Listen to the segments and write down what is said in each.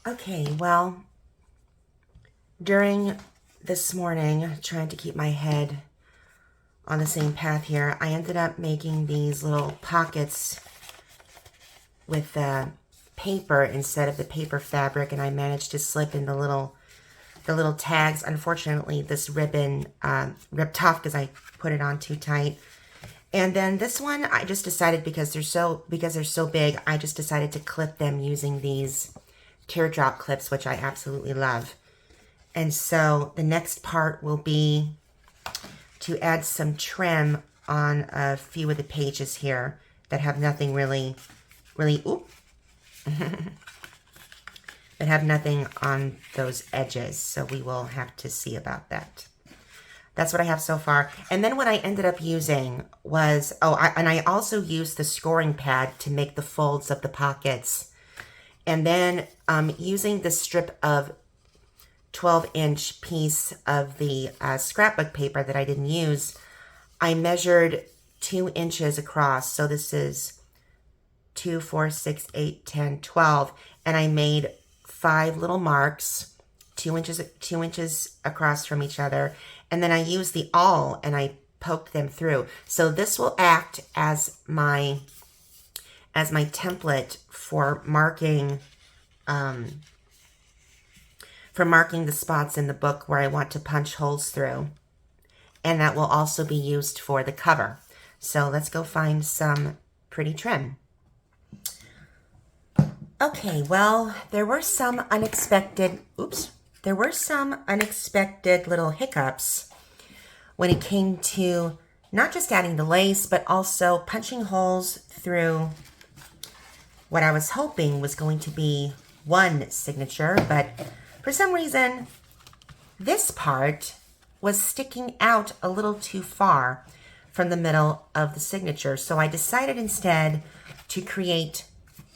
Okay, well, during this morning, trying to keep my head on the same path here, I ended up making these little pockets with paper instead of the paper fabric, and I managed to slip in the little tags. Unfortunately, this ribbon ripped off because I put it on too tight. And then this one, I just decided because they're so big, I just decided to clip them using these teardrop clips, which I absolutely love. And so the next part will be to add some trim on a few of the pages here that have nothing really, that have nothing on those edges. So we will have to see about that. That's what I have so far. And then what I ended up using was, I also used the scoring pad to make the folds of the pockets. And then using the strip of 12-inch piece of the scrapbook paper that I didn't use, I measured 2 inches across. So this is 2, 4, 6, 8, 10, 12. And I made 5 little marks, 2 inches across from each other. And then I used the awl and I poked them through. So this will act as my template for marking the spots in the book where I want to punch holes through. And that will also be used for the cover. So let's go find some pretty trim. Okay, well, there were some unexpected little hiccups when it came to not just adding the lace, but also punching holes through what I was hoping was going to be one signature, but for some reason, this part was sticking out a little too far from the middle of the signature. So I decided instead to create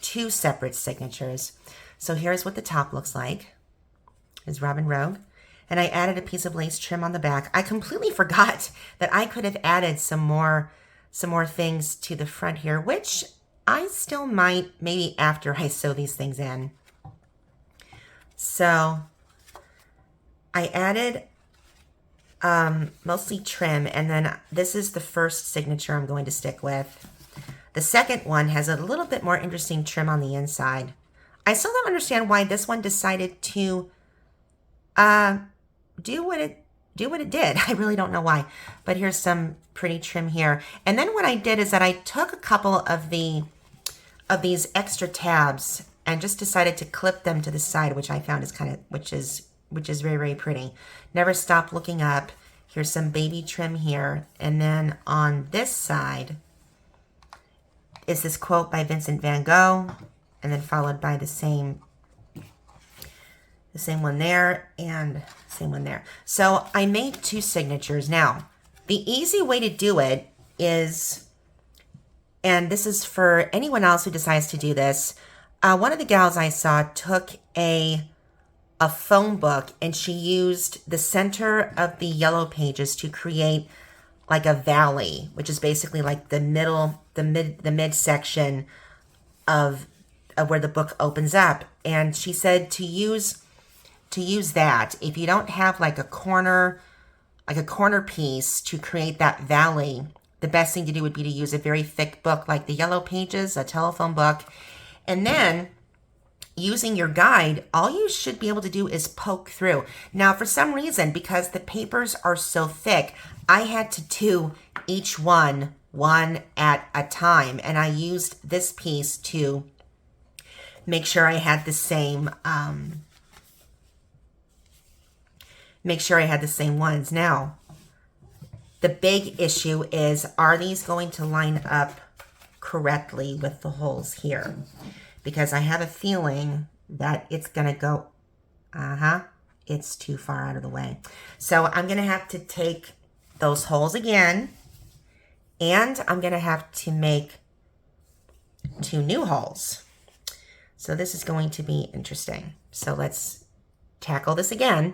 2 separate signatures. So here's what the top looks like. Is Robin Rogue. And I added a piece of lace trim on the back. I completely forgot that I could have added some more things to the front here, which I still might, maybe after I sew these things in. So I added mostly trim, and then this is the first signature I'm going to stick with. The second one has a little bit more interesting trim on the inside. I still don't understand why this one decided to do what it did. I really don't know why, but here's some pretty trim here. And then what I did is that I took a couple of these extra tabs and just decided to clip them to the side, which I found is which is very, very pretty. Never stop looking up. Here's some baby trim here. And then on this side is this quote by Vincent van Gogh, and then followed by the same one there and same one there. So I made 2 signatures. Now, the easy way to do it is, and this is for anyone else who decides to do this, one of the gals I saw took a phone book and she used the center of the yellow pages to create like a valley, which is basically like the mid section of where the book opens up. And she said to use that. If you don't have like a corner piece to create that valley, the best thing to do would be to use a very thick book like the yellow pages, a telephone book. And then using your guide, all you should be able to do is poke through. Now, for some reason, because the papers are so thick, I had to do each one at a time. And I used this piece to make sure I had the same ones. Now, the big issue is, are these going to line up correctly with the holes here? Because I have a feeling that it's going to go, it's too far out of the way. So I'm going to have to take those holes again, and I'm going to have to make 2 new holes. So this is going to be interesting. So let's tackle this again.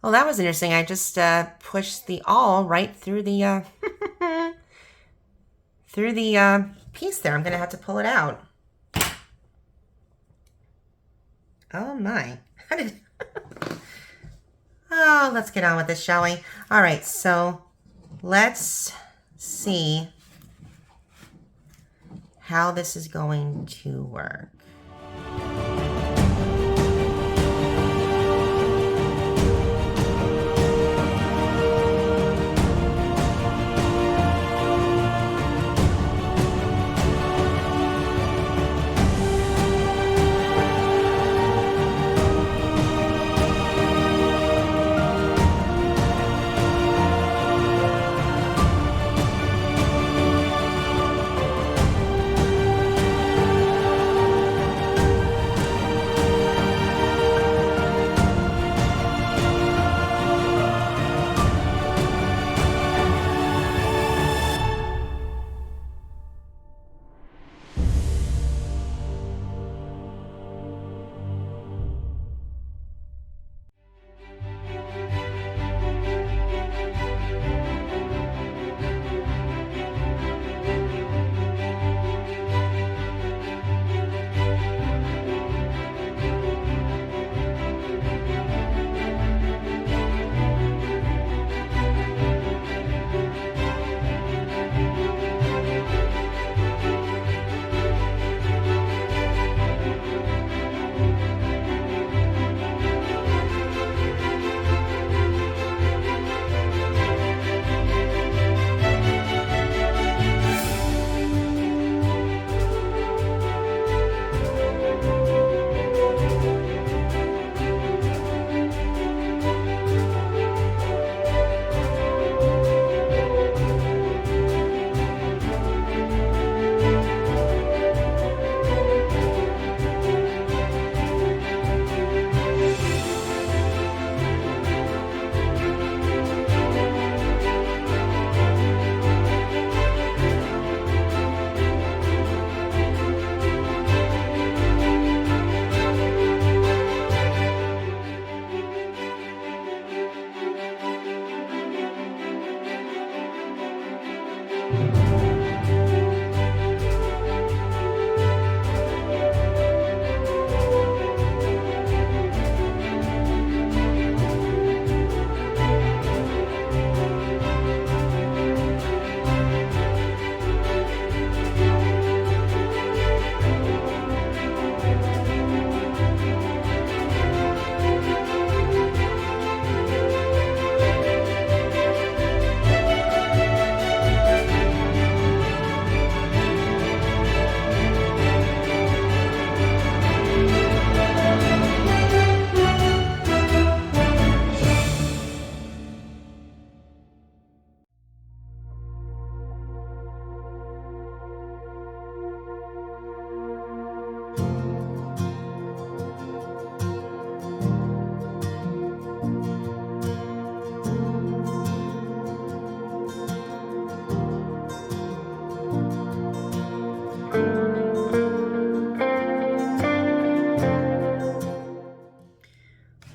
Well, that was interesting. I just pushed the awl right through the through the piece there. I'm gonna have to pull it out. Oh my! How did? Oh, let's get on with this, shall we? All right, so let's see how this is going to work.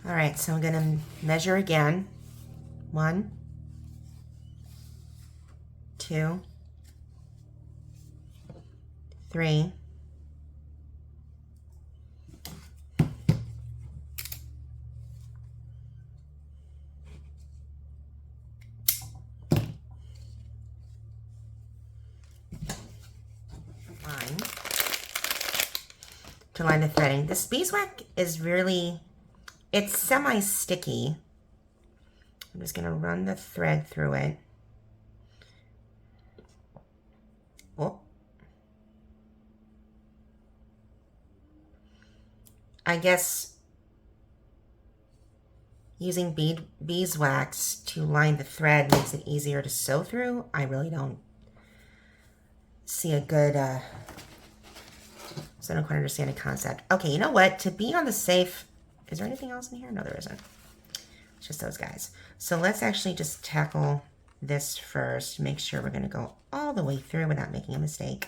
All right, so I'm going to measure again. 1, 2, 3, 9 to line the threading. This beeswax is really, it's semi-sticky. I'm just going to run the thread through it. Oh. I guess using beeswax to line the thread makes it easier to sew through. I really don't see a good, so I don't quite understand the concept. Okay, you know what? To be on the safe, is there anything else in here? No, there isn't. It's just those guys. So let's actually just tackle this first. Make sure we're going to go all the way through without making a mistake.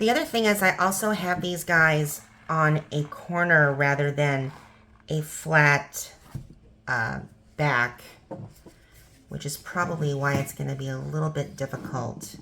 The other thing is I also have these guys on a corner rather than a flat back, which is probably why it's going to be a little bit difficult.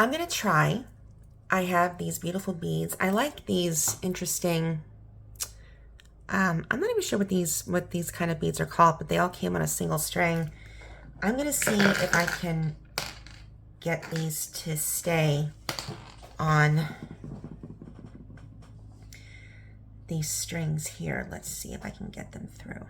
I'm going to try. I have these beautiful beads. I like these interesting, I'm not even sure what these kind of beads are called, but they all came on a single string. I'm going to see if I can get these to stay on these strings here. Let's see if I can get them through.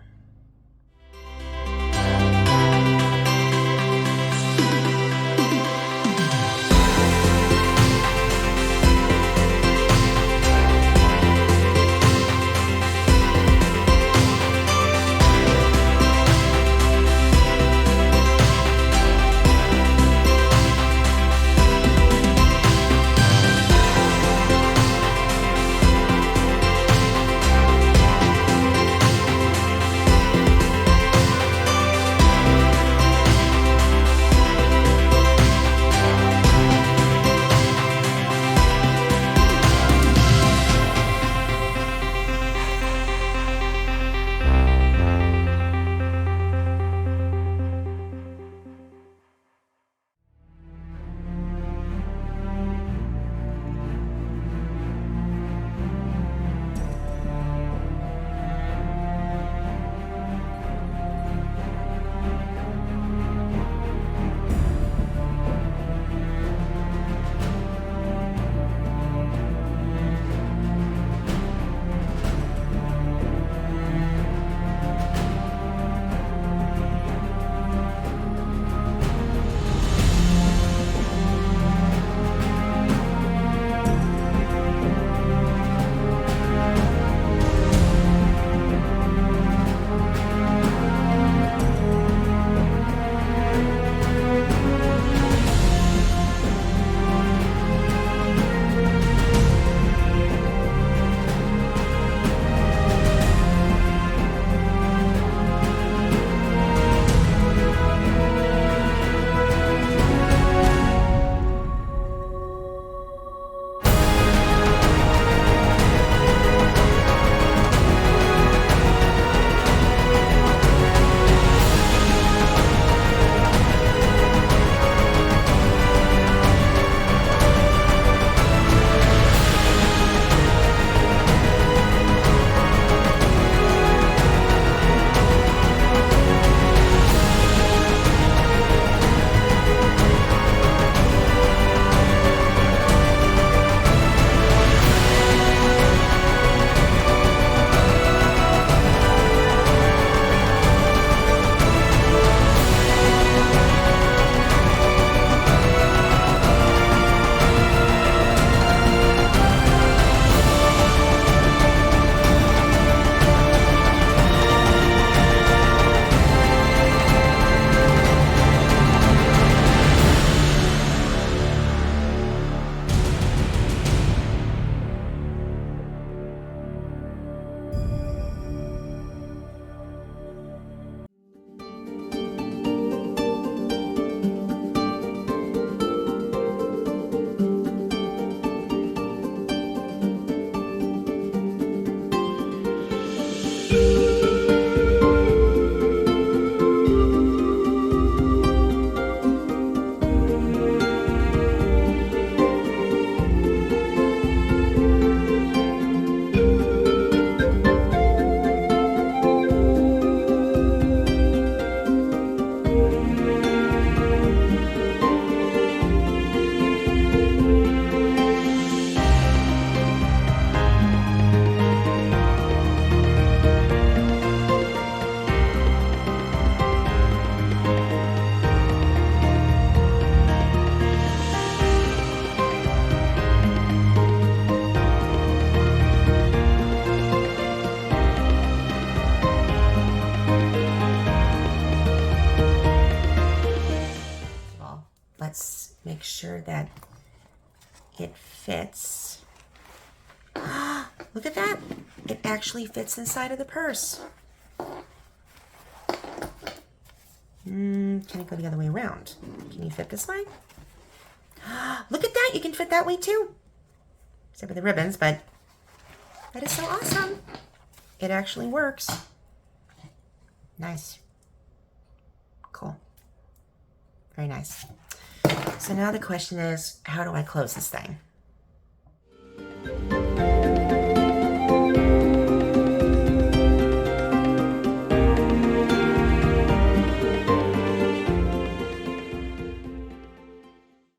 Let's make sure that it fits. Look at that. It actually fits inside of the purse. Can it go the other way around? Can you fit this way? Look at that. You can fit that way too. Except for the ribbons, but that is so awesome. It actually works. Nice. Cool. Very nice. So now the question is, how do I close this thing?